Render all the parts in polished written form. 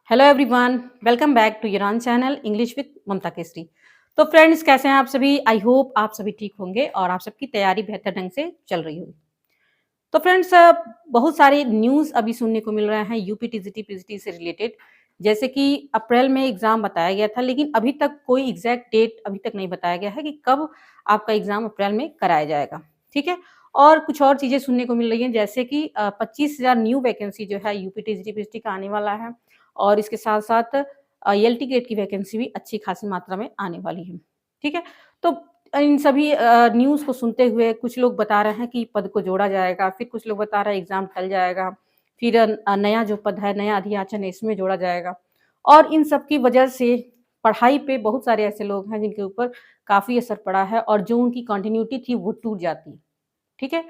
Hello everyone, welcome back to your own channel English with Mamta Kesari. तो friends, कैसे हैं आप सभी? आई होप आप सभी ठीक होंगे और आप सबकी तैयारी बेहतर ढंग से चल रही होगी। तो फ्रेंड्स, बहुत सारे न्यूज़ अभी सुनने को मिल रहे हैं यूपी टीजीटी पीजीटी से रिलेटेड। जैसे कि अप्रैल में एग्ज़ाम बताया गया था, लेकिन अभी तक कोई एग्जैक्ट डेट अभी तक नहीं बताया गया है कि कब आपका एग्ज़ाम अप्रैल में कराया जाएगा, ठीक है? और कुछ और चीज़ें सुनने को मिल रही हैं, जैसे कि 25,000 न्यू वैकेंसी जो है यूपी टीजीटी पीजीटी का आने वाला है और इसके साथ-साथ एलटी गेट की वैकेंसी भी अच्छी खासी मात्रा में आने वाली है, ठीक है? तो इन सभी न्यूज़ को सुनते हुए कुछ लोग बता रहे हैं कि पद को जोड़ा जाएगा, फिर कुछ लोग बता रहे हैं एग्ज़ाम टल जाएगा, फिर नया जो पद है, नया अधियाचन है, इसमें जोड़ा जाएगा। और इन सब की वजह से पढ़ाई पे बहुत सारे ऐसे लोग हैं जिनके ऊपर काफ़ी असर पड़ा है और जो उनकी कंटिन्यूटी थी वो टूट जाती है, ठीक है?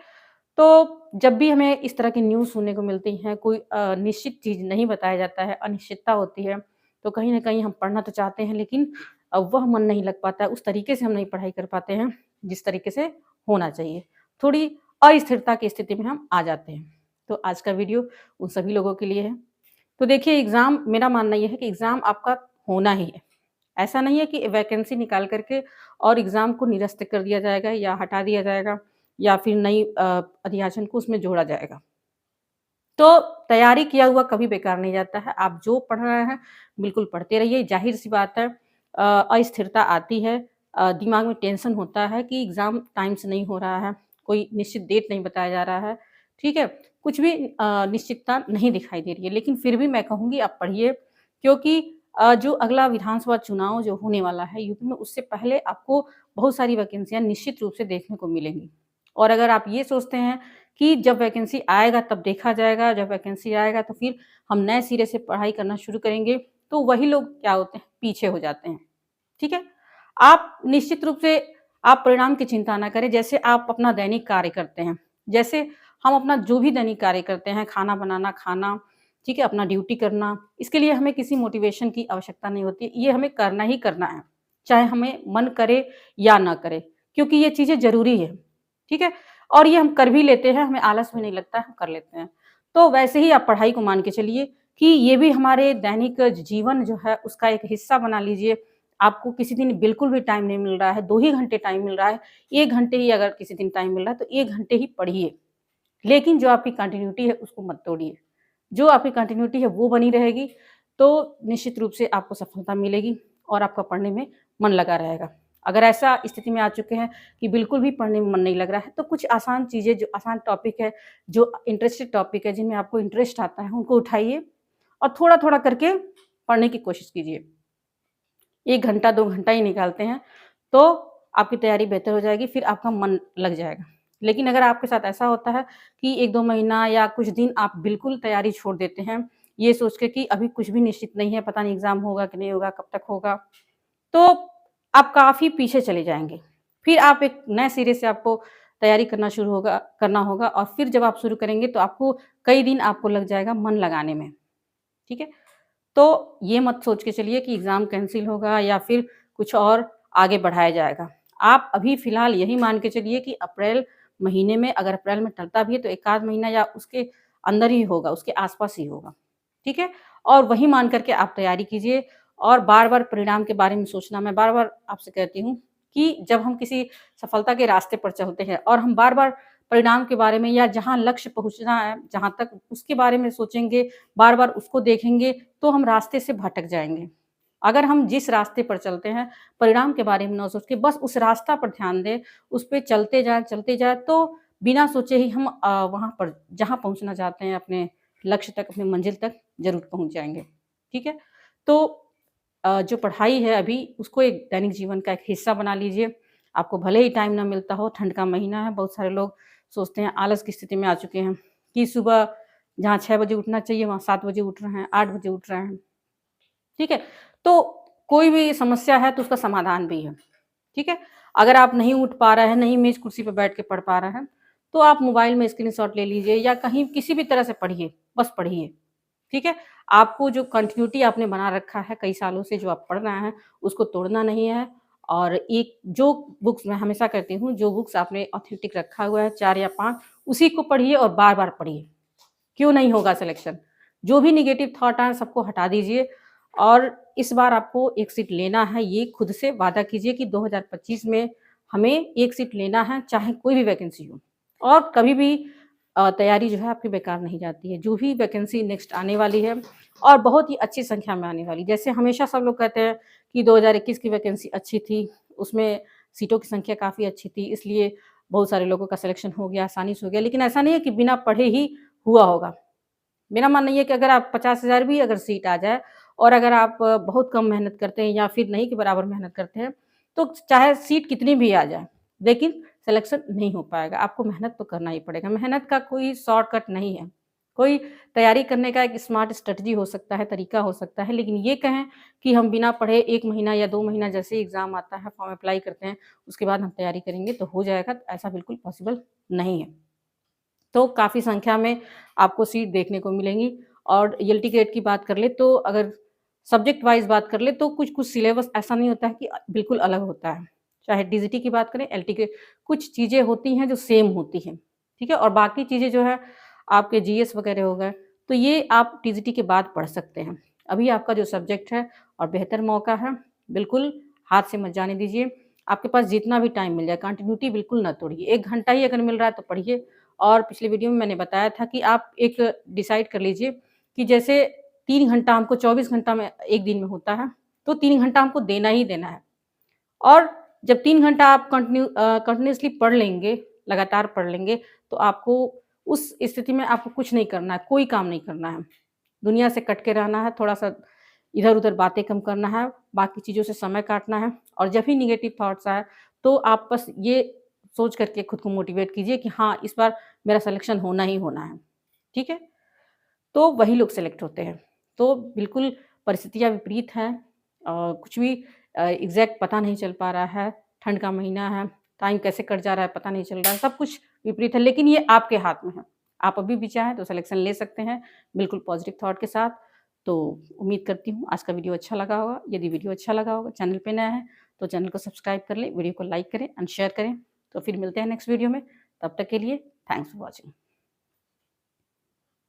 तो जब भी हमें इस तरह की न्यूज़ सुनने को मिलती हैं, कोई निश्चित चीज़ नहीं बताया जाता है, अनिश्चितता होती है, तो कहीं न कहीं हम पढ़ना तो चाहते हैं, लेकिन वह मन नहीं लग पाता है, उस तरीके से हम नहीं पढ़ाई कर पाते हैं, जिस तरीके से होना चाहिए। थोड़ी अस्थिरता की स्थिति में हम आ जाते हैं। तो आज का वीडियो उन सभी लोगों के लिए है। तो देखिए, एग्ज़ाम, मेरा मानना ये है कि एग्ज़ाम आपका होना ही है। ऐसा नहीं है कि वैकेंसी निकाल कर के और एग्ज़ाम को निरस्त कर दिया जाएगा या हटा दिया जाएगा या फिर नई अधियाचन को उसमें जोड़ा जाएगा। तो तैयारी किया हुआ कभी बेकार नहीं जाता है। आप जो पढ़ रहे हैं, बिल्कुल पढ़ते रहिए। ज़ाहिर-सी बात है, अस्थिरता आती है, दिमाग में टेंशन होता है कि एग्ज़ाम टाइम से नहीं हो रहा है, कोई निश्चित डेट नहीं बताया जा रहा है, ठीक है? कुछ भी निश्चितता नहीं दिखाई दे रही है, लेकिन फिर भी मैं कहूँगी आप पढ़िए, क्योंकि जो अगला विधानसभा चुनाव जो होने वाला है यूपी में, उससे पहले आपको बहुत सारी वैकेंसियाँ निश्चित रूप से देखने को मिलेंगी। और अगर आप ये सोचते हैं कि जब वैकेंसी आएगा तब देखा जाएगा, जब वैकेंसी आएगा तो फिर हम नए सिरे से पढ़ाई करना शुरू करेंगे, तो वही लोग क्या होते हैं, पीछे हो जाते हैं, ठीक है? आप निश्चित रूप से आप परिणाम की चिंता ना करें, जैसे आप अपना दैनिक कार्य करते हैं, जैसे हम अपना जो भी दैनिक कार्य करते हैं, खाना बनाना, खाना, ठीक है? अपना ड्यूटी करना, इसके लिए हमें किसी मोटिवेशन की आवश्यकता नहीं होती, ये हमें करना ही करना है, चाहे हमें मन करे या ना करे, क्योंकि ये चीज़ें ज़रूरी है, ठीक है? और ये हम कर भी लेते हैं, हमें आलस भी नहीं लगता है, हम कर लेते हैं। तो वैसे ही आप पढ़ाई को मान के चलिए कि ये भी हमारे दैनिक जीवन जो है उसका एक हिस्सा बना लीजिए। आपको किसी दिन बिल्कुल भी टाइम नहीं मिल रहा है, 2 ही घंटे टाइम मिल रहा है, 1 घंटे ही अगर किसी दिन टाइम मिल रहा है तो 1 घंटे ही पढ़िए। लेकिन जो आपकी कंटिन्यूटी है उसको मत तोड़िए। जो आपकी कंटिन्यूटी है वो बनी रहेगी, तो निश्चित रूप से आपको सफलता मिलेगी और आपका पढ़ने में मन लगा रहेगा। अगर ऐसा स्थिति में आ चुके हैं कि बिल्कुल भी पढ़ने में मन नहीं लग रहा है, तो कुछ आसान चीज़ें, जो आसान टॉपिक है, जो इंटरेस्टेड टॉपिक है, जिनमें आपको इंटरेस्ट आता है, उनको उठाइए और थोड़ा-थोड़ा करके पढ़ने की कोशिश कीजिए। 1 घंटा, 2 घंटा ही निकालते हैं, तो आपकी तैयारी बेहतर हो जाएगी, फिर आपका मन लग जाएगा। लेकिन अगर आपके साथ ऐसा होता है कि 1-2 महीना या कुछ दिन आप बिल्कुल तैयारी छोड़ देते हैं, ये सोच के कि अभी कुछ भी निश्चित नहीं है, पता नहीं एग्ज़ाम होगा कि नहीं होगा, कब तक होगा, तो आप काफ़ी पीछे चले जाएँगे। फिर आप एक नए सिरे से आपको तैयारी करना होगा और फिर जब आप शुरू करेंगे तो आपको कई दिन आपको लग जाएगा मन लगाने में, ठीक है? तो ये मत सोच के चलिए कि एग्ज़ाम कैंसल होगा या फिर कुछ और आगे बढ़ाया जाएगा। आप अभी फ़िलहाल यही मान के चलिए कि अप्रैल महीने में, अगर अप्रैल में टलता भी है तो 1 आध महीना या उसके अंदर ही होगा, उसके आस-पास ही होगा, ठीक है? और वही मान कर के आप तैयारी कीजिए और बार-बार परिणाम के बारे में सोचना, मैं बार-बार आपसे कहती हूँ कि जब हम किसी सफलता के रास्ते पर चलते हैं और हम बार-बार परिणाम के बारे में या जहाँ लक्ष्य पहुँचना है, जहाँ तक उसके बारे में सोचेंगे, बार-बार उसको देखेंगे, तो हम रास्ते से भटक जाएँगे। अगर हम जिस रास्ते पर चलते हैं, परिणाम के बारे में ना सोच के बस उस रास्ता पर ध्यान दें, उस पे चलते जाएँ, तो बिना सोचे ही हम वहाँ पर जहाँ पहुँचना चाहते हैं, अपने लक्ष्य तक, अपनी मंज़िल तक ज़रूर पहुँच जाएँगे। ठीक है? तो जो पढ़ाई है अभी, उसको एक दैनिक जीवन का एक हिस्सा बना लीजिए। आपको भले ही टाइम ना मिलता हो, ठंड का महीना है, बहुत सारे लोग सोचते हैं, आलस की स्थिति में आ चुके हैं कि सुबह जहाँ 6 बजे उठना चाहिए, वहाँ 7 बजे उठ रहे हैं, 8 बजे उठ रहे हैं। ठीक है? तो कोई भी समस्या है तो उसका समाधान भी है। ठीक है? अगर आप नहीं उठ पा रहे हैं, नहीं मेज़ कुर्सी पे बैठ के पढ़ पा रहे हैं, तो आप मोबाइल में स्क्रीनशॉट ले लीजिए या कहीं किसी भी तरह से पढ़िए, बस पढ़िए। ठीक है? आपको जो कंटिन्यूटी आपने बना रखा है कई सालों से, जो आप पढ़ रहे हैं, उसको तोड़ना नहीं है। और एक जो बुक्स मैं हमेशा कहती हूँ, जो बुक्स आपने ऑथेंटिक रखा हुआ है 4 या 5, उसी को पढ़िए और बार-बार पढ़िए। क्यों नहीं होगा सिलेक्शन? जो भी नेगेटिव थॉट आए सबको हटा दीजिए और इस बार आपको एक सीट लेना है, ये खुद से वादा कीजिए कि 2025 में हमें एक सीट लेना है, चाहे कोई भी वैकेंसी हो। और कभी भी तैयारी जो है आपकी बेकार नहीं जाती है। जो भी वैकेंसी नेक्स्ट आने वाली है और बहुत ही अच्छी संख्या में आने वाली, जैसे हमेशा सब लोग कहते हैं कि 2021 की वैकेंसी अच्छी थी, उसमें सीटों की संख्या काफ़ी अच्छी थी, इसलिए बहुत सारे लोगों का सिलेक्शन हो गया, आसानी से हो गया। लेकिन ऐसा नहीं है कि बिना पढ़े ही हुआ होगा। मेरा मानना ये है कि अगर आप 50,000 भी अगर सीट आ जाए और अगर आप बहुत कम मेहनत करते हैं या फिर नहीं के बराबर मेहनत करते हैं, तो चाहे सीट कितनी भी आ जाए, लेकिन सिलेक्शन नहीं हो पाएगा। आपको मेहनत तो करना ही पड़ेगा। मेहनत का कोई शॉर्टकट नहीं है। कोई तैयारी करने का एक स्मार्ट स्ट्रैटेजी हो सकता है, तरीका हो सकता है, लेकिन ये कहें कि हम बिना पढ़े 1 महीना या 2 महीना जैसे ही एग्ज़ाम आता है, फॉर्म अप्लाई करते हैं, उसके बाद हम तैयारी करेंगे तो हो जाएगा, तो ऐसा बिल्कुल पॉसिबल नहीं है। तो काफ़ी संख्या में आपको सीट देखने को मिलेंगी और एलटी ग्रेड की बात कर ले तो अगर सब्जेक्ट वाइज़ बात कर ले तो कुछ-कुछ सिलेबस ऐसा नहीं होता है कि बिल्कुल अलग होता है। चाहे टीजीटी की बात करें, एलटी के कुछ चीज़ें होती हैं जो सेम होती हैं, ठीक है? और बाकी चीज़ें जो है आपके जीएस वगैरह हो गए, तो ये आप टीजीटी के बाद पढ़ सकते हैं। अभी आपका जो सब्जेक्ट है और बेहतर मौका है, बिल्कुल हाथ से मत जाने दीजिए। आपके पास जितना भी टाइम मिल जाए, कंटिन्यूटी बिल्कुल ना तोड़िए। 1 घंटा ही अगर मिल रहा है तो पढ़िए और पिछले वीडियो में मैंने बताया था कि आप एक डिसाइड कर लीजिए कि जैसे 3 घंटा हमको 24 घंटा में 1 दिन में होता है, तो 3 घंटा हमको देना ही देना है। और जब 3 घंटा आप कंटिन्यूअसली पढ़ लेंगे, लगातार पढ़ लेंगे, तो आपको उस स्थिति में आपको कुछ नहीं करना है, कोई काम नहीं करना है। दुनिया से कट के रहना है, थोड़ा-सा इधर-उधर बातें कम करना है, बाकी चीज़ों से समय काटना है और जब भी नेगेटिव थॉट्स आए, तो आप बस ये सोच कर के खुद को मोटिवेट कीजिए कि हाँ, इस बार मेरा सिलेक्शन होना ही होना है। ठीक है? तो वही लोग सेलेक्ट होते हैं। तो बिल्कुल परिस्थितियाँ विपरीत हैं कुछ भी एग्ज़ैक्ट पता नहीं चल पा रहा है, ठंड का महीना है, टाइम कैसे कट जा रहा है पता नहीं चल रहा है, सब कुछ विपरीत है लेकिन ये आपके हाथ में है। आप अभी भी चाहें तो सिलेक्शन ले सकते हैं, बिल्कुल पॉज़िटिव थॉट के साथ। तो उम्मीद करती हूँ आज का वीडियो अच्छा लगा होगा। यदि वीडियो अच्छा लगा होगा, चैनल पे नया है, तो चैनल को सब्सक्राइब कर लें, वीडियो को लाइक करें एंड शेयर करें। तो फिर मिलते हैं नेक्स्ट वीडियो में, तब तक के लिए थैंक्स फॉर वॉचिंग।